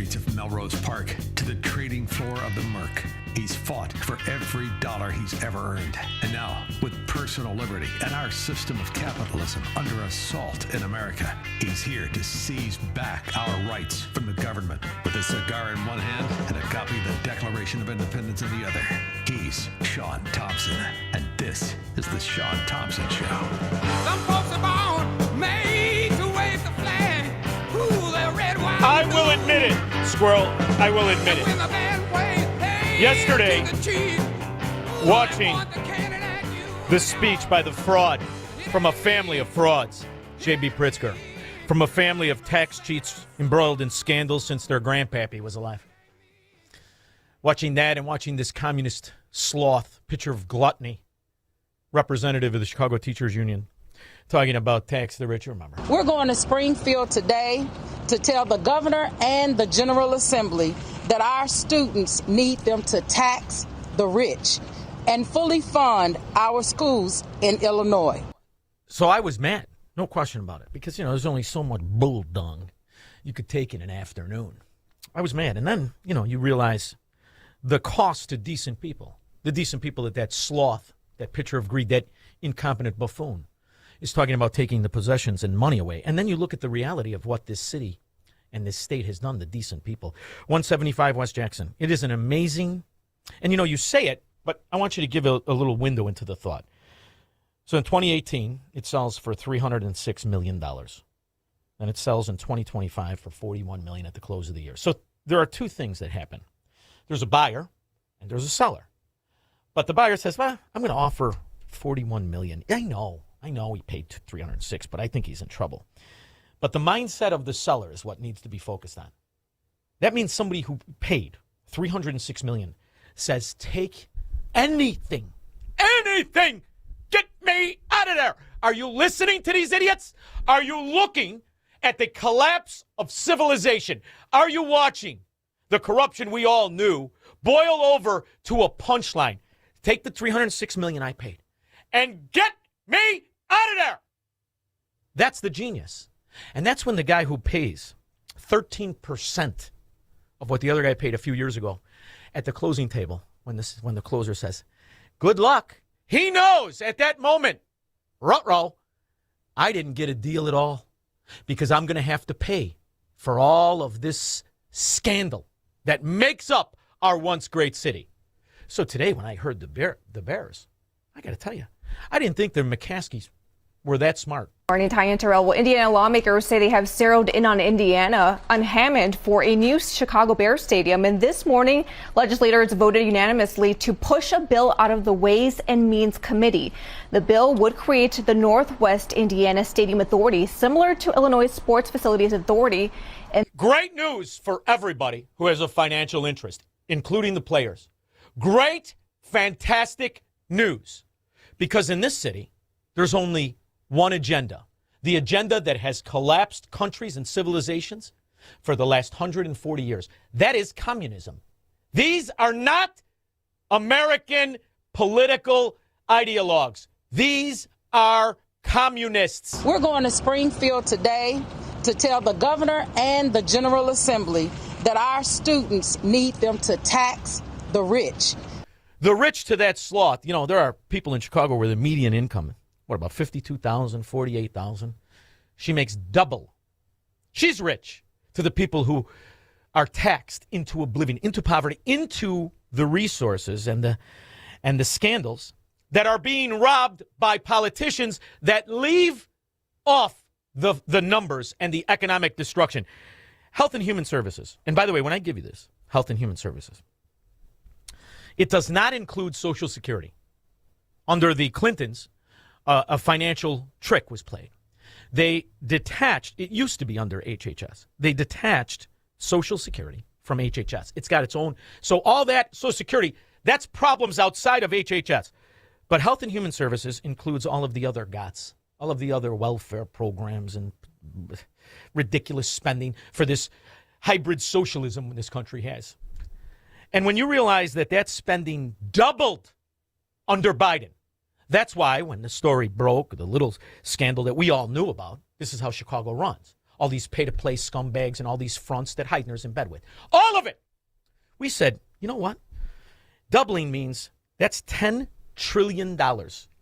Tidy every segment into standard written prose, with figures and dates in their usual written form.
streets of Melrose Park to the trading floor of the Merc. He's fought for every dollar he's ever earned. And now, with personal liberty and our system of capitalism under assault in America, he's here to seize back our rights from the government. With a cigar in one hand and a copy of the Declaration of Independence in the other, he's Sean Thompson. And this is the Sean Thompson Show. Some folks are born made to wave the flag. Ooh, they're red, white, I will admit it, Squirrel. I will admit it. Yesterday, watching the speech by the fraud from a family of frauds, J.B. Pritzker, from a family of tax cheats embroiled in scandals since their grandpappy was alive. Watching that and watching this communist sloth, picture of gluttony, representative of the Chicago Teachers Union, talking about tax the rich, remember. We're going to Springfield today to tell the governor and the General Assembly that our students need them to tax the rich and fully fund our schools in Illinois. So I was mad, no question about it, because, there's only so much bull dung you could take in an afternoon. I was mad. And then, you realize the cost to decent people, the decent people that sloth, that picture of greed, that incompetent buffoon is talking about taking the possessions and money away. And then you look at the reality of what this city and this state has done to decent people. 175 West Jackson. It is an amazing, and you say it, but I want you to give a little window into the thought. So in 2018, it sells for $306 million. And it sells in 2025 for $41 million at the close of the year. So there are two things that happen. There's a buyer and there's a seller. But the buyer says, well, I'm going to offer $41 million. I know he paid $306, but I think he's in trouble. But the mindset of the seller is what needs to be focused on. That means somebody who paid $306 million says, take anything, get me out of there. Are you listening to these idiots? Are you looking at the collapse of civilization? Are you watching the corruption we all knew boil over to a punchline? Take the $306 million I paid and get me out of there. That's the genius. And that's when the guy who pays 13% of what the other guy paid a few years ago at the closing table, when the closer says, good luck. He knows at that moment, ruh-roh, I didn't get a deal at all because I'm going to have to pay for all of this scandal that makes up our once great city. So today when I heard the Bears, I got to tell you, I didn't think the McCaskies were that smart. Morning, Ty and Terrell. Well, Indiana lawmakers say they have zeroed in on Hammond for a new Chicago Bears stadium. And this morning, legislators voted unanimously to push a bill out of the Ways and Means Committee. The bill would create the Northwest Indiana Stadium Authority, similar to Illinois Sports Facilities Authority. And great news for everybody who has a financial interest, including the players. Great, fantastic news. Because in this city, there's only one agenda, the agenda that has collapsed countries and civilizations for the last 140 years. That is communism. These are not American political ideologues. These are communists. We're going to Springfield today to tell the governor and the General Assembly that our students need them to tax the rich. The rich to that sloth. There are people in Chicago where the median income, about $52,000, $48,000. She makes double. She's rich to the people who are taxed into oblivion, into poverty, into the resources and the scandals that are being robbed by politicians that leave off the numbers and the economic destruction. Health and Human Services. And by the way, when I give you this, Health and Human Services, it does not include Social Security. Under the Clintons, a financial trick was played. They detached, it used to be under HHS. They detached Social Security from HHS. It's got its own. So all that Social Security, that's problems outside of HHS. But Health and Human Services includes all of the other GOTS, all of the other welfare programs and ridiculous spending for this hybrid socialism this country has. And when you realize that spending doubled under Biden, that's why when the story broke, the little scandal that we all knew about, this is how Chicago runs. all these pay-to-play scumbags and all these fronts that Heidner's in bed with. All of it. We said, you know what? Doubling means that's $10 trillion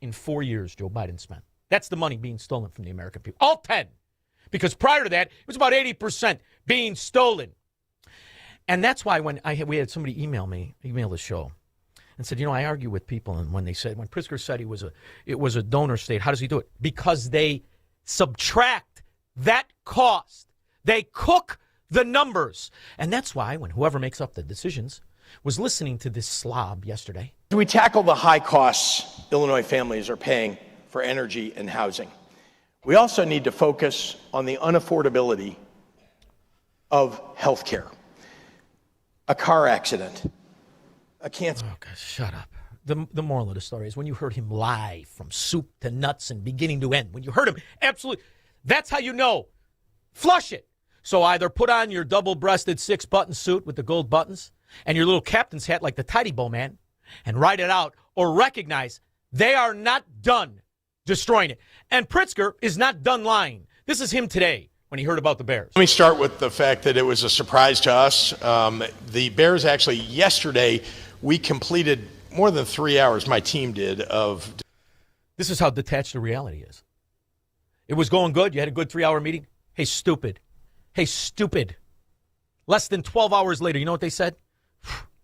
in 4 years Joe Biden spent. That's the money being stolen from the American people. All 10. Because prior to that, it was about 80% being stolen. And that's why when we had somebody email the show and said, I argue with people, and when Pritzker said it was a donor state, how does he do it? Because they subtract that cost. They cook the numbers. And that's why when whoever makes up the decisions was listening to this slob yesterday. As we tackle the high costs Illinois families are paying for energy and housing, we also need to focus on the unaffordability of health care. A car accident, a cancer. Oh, God, shut up. The moral of the story is when you heard him lie from soup to nuts and beginning to end, when you heard him, absolutely, that's how you know. Flush it. So either put on your double-breasted 6-button suit with the gold buttons and your little captain's hat like the Tidy Bow man and write it out, or recognize they are not done destroying it. And Pritzker is not done lying. This is him today when he heard about the Bears. Let me start with the fact that it was a surprise to us. The Bears actually, yesterday, we completed more than 3 hours, my team did, of... This is how detached the reality is. It was going good. You had a good 3-hour meeting. Hey, stupid. Less than 12 hours later, you know what they said?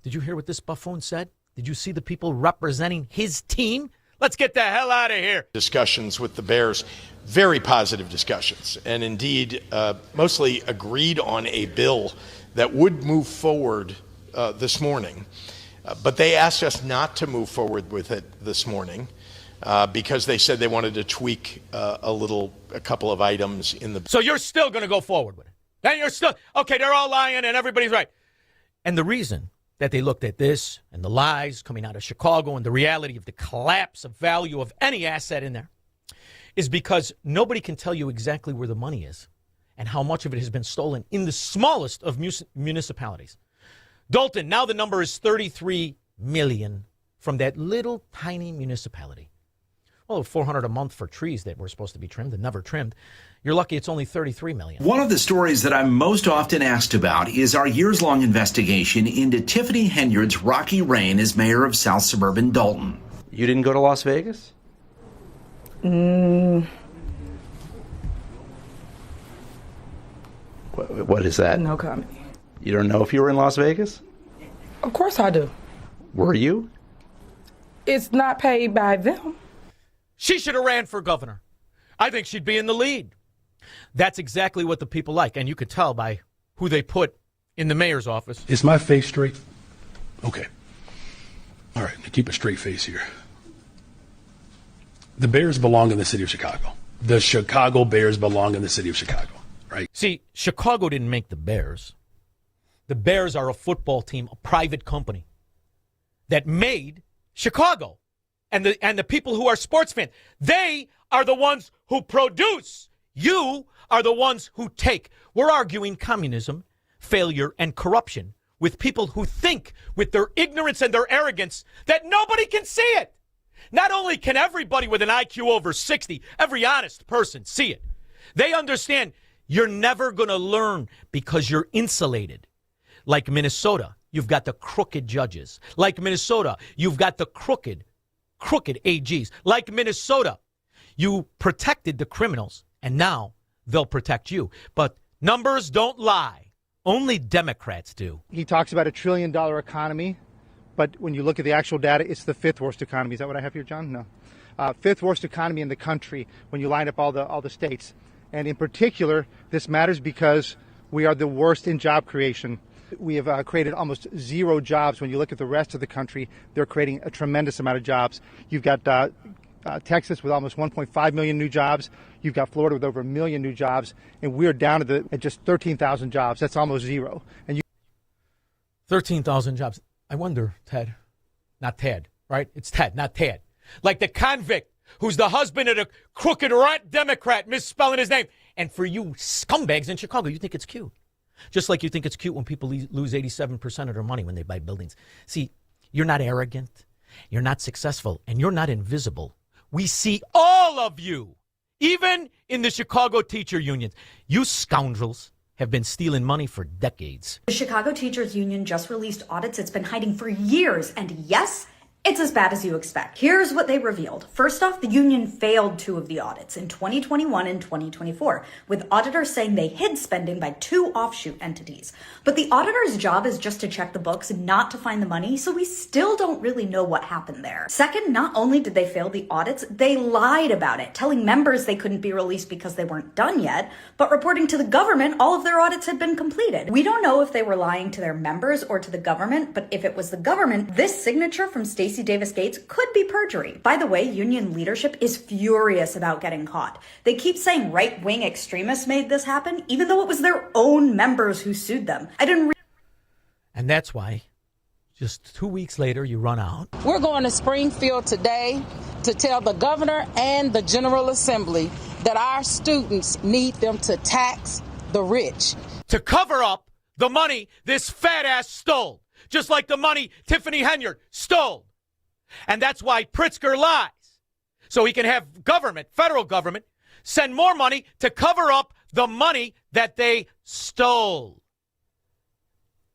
Did you hear what this buffoon said? Did you see the people representing his team? Let's get the hell out of here. Discussions with the Bears, very positive discussions, and indeed mostly agreed on a bill that would move forward this morning. But they asked us not to move forward with it this morning because they said they wanted to tweak a couple of items in the... So you're still going to go forward with it? Then you're still... Okay, they're all lying and everybody's right. And the reason that they looked at this and the lies coming out of Chicago and the reality of the collapse of value of any asset in there is because nobody can tell you exactly where the money is and how much of it has been stolen in the smallest of municipalities. Dalton, now the number is 33 million from that little tiny municipality. Well, $400 a month for trees that were supposed to be trimmed and never trimmed. You're lucky it's only 33 million. One of the stories that I'm most often asked about is our years-long investigation into Tiffany Henyard's rocky reign as mayor of South Suburban Dalton. You didn't go to Las Vegas? What is that? No comment. You don't know if you were in Las Vegas? Of course I do. Were you? It's not paid by them. She should have ran for governor. I think she'd be in the lead. That's exactly what the people like, and you could tell by who they put in the mayor's office. Is my face straight? Okay. All right, now keep a straight face here. The Bears belong in the city of Chicago. The Chicago Bears belong in the city of Chicago, right? See, Chicago didn't make the Bears. The Bears are a football team, a private company that made Chicago. And the people who are sports fans, they are the ones who produce. You are the ones who take. We're arguing communism, failure, and corruption with people who think with their ignorance and their arrogance that nobody can see it. Not only can everybody with an IQ over 60, every honest person see it, they understand you're never going to learn because you're insulated. Like Minnesota, you've got the crooked judges. Like Minnesota, you've got the crooked AGs. Like Minnesota, you protected the criminals, and now they'll protect you. But numbers don't lie. Only Democrats do. He talks about $1 trillion economy, but when you look at the actual data, it's the fifth worst economy. Is that what I have here, John? No. Fifth worst economy in the country when you line up all the states. And in particular, this matters because we are the worst in job creation. We have created almost zero jobs. When you look at the rest of the country, they're creating a tremendous amount of jobs. You've got Texas with almost 1.5 million new jobs. You've got Florida with over 1 million new jobs. And we're down at just 13,000 jobs. That's almost zero. And 13,000 jobs. I wonder, Ted, not Ted, right? It's Ted, not Ted. Like the convict who's the husband of a crooked rat Democrat misspelling his name. And for you scumbags in Chicago, you think it's cute. Just like you think it's cute when people lose 87% of their money when they buy buildings. See, you're not arrogant, you're not successful, and you're not invisible. We see all of you even in the Chicago teacher unions. You scoundrels have been stealing money for decades. The Chicago Teachers Union just released audits it's been hiding for years, and yes, it's as bad as you expect. Here's what they revealed. First off, the union failed 2 of the audits in 2021 and 2024, with auditors saying they hid spending by 2 offshoot entities. But the auditor's job is just to check the books and not to find the money, so we still don't really know what happened there. Second, not only did they fail the audits, they lied about it, telling members they couldn't be released because they weren't done yet, but reporting to the government all of their audits had been completed. We don't know if they were lying to their members or to the government, but if it was the government, this signature from Stacey Davis Gates could be perjury. By the way, union leadership is furious about getting caught. They keep saying right-wing extremists made this happen, even though it was their own members who sued them. And that's why just 2 weeks later you run out. We're going to Springfield today to tell the governor and the General Assembly that our students need them to tax the rich. To cover up the money this fat ass stole, just like the money Tiffany Henyard stole. And that's why Pritzker lies. So he can have government, federal government, send more money to cover up the money that they stole.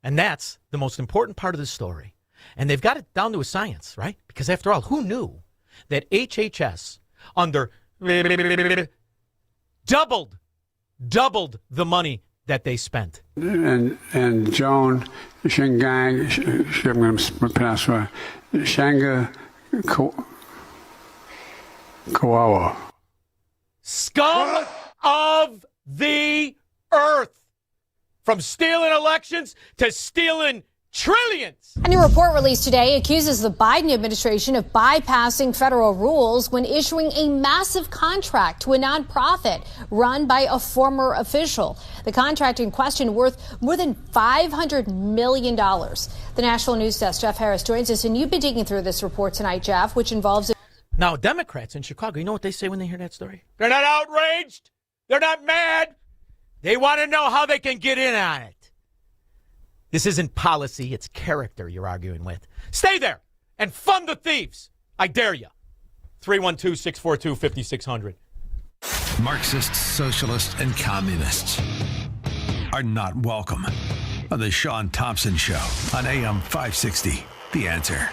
And that's the most important part of the story. And they've got it down to a science, right? Because after all, who knew that HHS under doubled the money that they spent? And Joan Shingang, I'm going to pronounce it, Shanga Kawawa. Scum of the earth. From stealing elections to stealing trillions. A new report released today accuses the Biden administration of bypassing federal rules when issuing a massive contract to a nonprofit run by a former official. The contract in question worth more than $500 million. The National News Desk, Jeff Harris, joins us, and you've been digging through this report tonight, Jeff, which involves... Now, Democrats in Chicago, you know what they say when they hear that story? They're not outraged. They're not mad. They want to know how they can get in on it. This isn't policy, it's character you're arguing with. Stay there and fund the thieves. I dare you. 312-642-5600. Marxists, socialists, and communists are not welcome on the Sean Thompson Show on AM 560. The Answer.